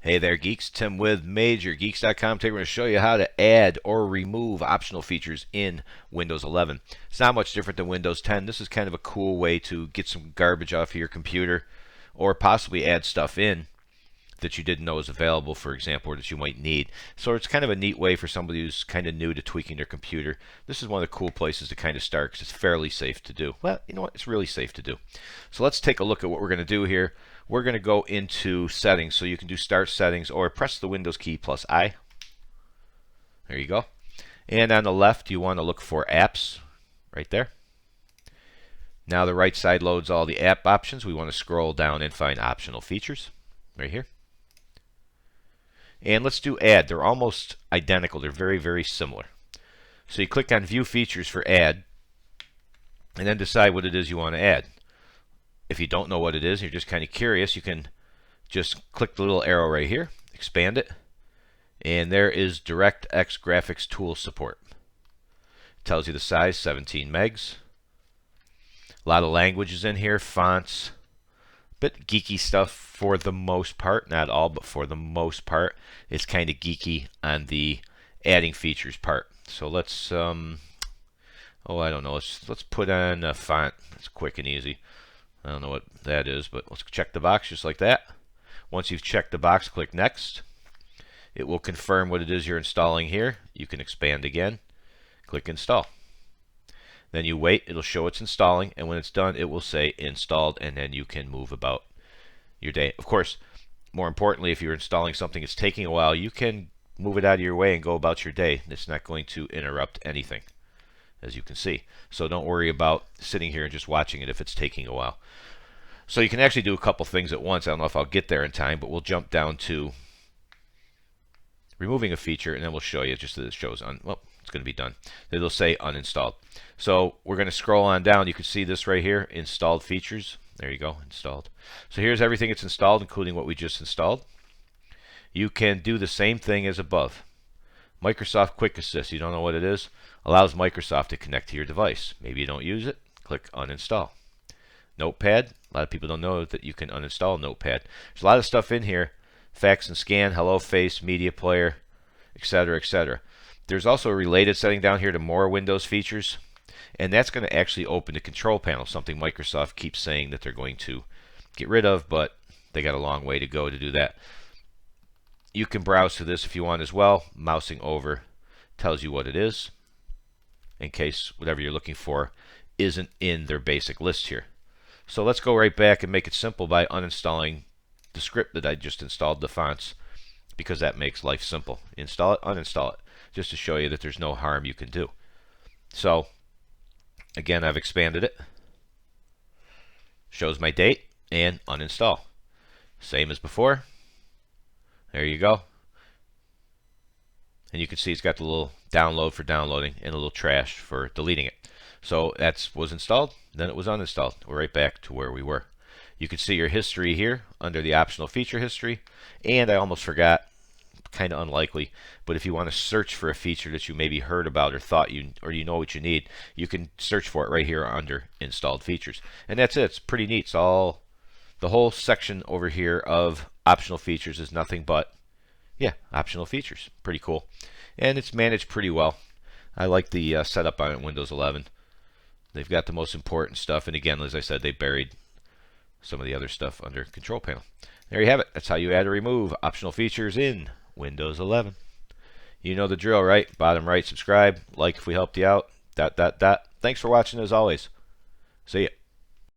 Hey there, geeks. Tim with MajorGeeks.com. Today we're going to show you how to add or remove optional features in Windows 11. It's not much different than Windows 10. This is kind of a cool way to get some garbage off of your computer or possibly add stuff in that you didn't know was available, for example, or that you might need. So it's kind of a neat way for somebody who's kind of new to tweaking their computer. This is one of the cool places to kind of start because it's fairly safe to do. Well, you know what? It's really safe to do. So let's take a look at what we're going to do here. We're going to go into settings, so you can do start settings or press the Windows key plus I. There you go. And on the left, you want to look for apps right there. Now the right side loads all the app options. We want to scroll down and find optional features right here. And let's do add. They're almost identical. They're very, very similar. So you click on view features for add and then decide what it is you want to add. If you don't know what it is, you're just kind of curious, you can just click the little arrow right here, expand it, and there is DirectX Graphics Tool support. It tells you the size, 17 megs. A lot of languages in here, fonts, bit geeky stuff for the most part, not all, but for the most part. It's kind of geeky on the adding features part. So let's, I don't know, let's put on a font. It's quick and easy. I don't know what that is, but let's check the box just like that. Once you've checked the box, click Next. It will confirm what it is you're installing here. You can expand again. Click Install. Then you wait. It'll show it's installing, and when it's done, it will say Installed, and then you can move about your day. Of course, more importantly, if you're installing something that's taking a while, you can move it out of your way and go about your day. It's not going to interrupt anything, as you can see. So don't worry about sitting here and just watching it if it's taking a while. So you can actually do a couple things at once. I don't know if I'll get there in time, but we'll jump down to removing a feature, and then we'll show you just that it shows well, it's going to be done. It'll say uninstalled. So we're going to scroll on down. You can see this right here, installed features. There you go, installed. So here's everything it's installed, including what we just installed. You can do the same thing as above. Microsoft Quick Assist, you don't know what it is? Allows Microsoft to connect to your device. Maybe you don't use it, click uninstall. Notepad, a lot of people don't know that you can uninstall Notepad. There's a lot of stuff in here. Fax and scan, HelloFace, media player, etc., etc. There's also a related setting down here to more Windows features, and that's going to actually open the control panel, something Microsoft keeps saying that they're going to get rid of, but they got a long way to go to do that. You can browse to this if you want as well. Mousing over tells you what it is, in case whatever you're looking for isn't in their basic list here. So let's go right back and make it simple by uninstalling the script that I just installed, the fonts, because that makes life simple. Install it, uninstall it, just to show you that there's no harm you can do. So again, I've expanded it. Shows my date and uninstall. Same as before. There you go. And you can see it's got the little download for downloading and a little trash for deleting it. So that was installed, then it was uninstalled. We're right back to where we were. You can see your history here under the optional feature history. And I almost forgot, kind of unlikely, but if you want to search for a feature that you maybe heard about or thought you know what you need, you can search for it right here under installed features. And that's it. It's pretty neat. It's all, the whole section over here of optional features is nothing but, yeah, optional features. Pretty cool. And it's managed pretty well. I like the setup on it in Windows 11. They've got the most important stuff, and again, as I said, they buried some of the other stuff under control panel. There you have it. That's how you add or remove optional features in Windows 11. You know the drill, right? Bottom right, subscribe, like if we helped you out, ... Thanks for watching as always. See ya.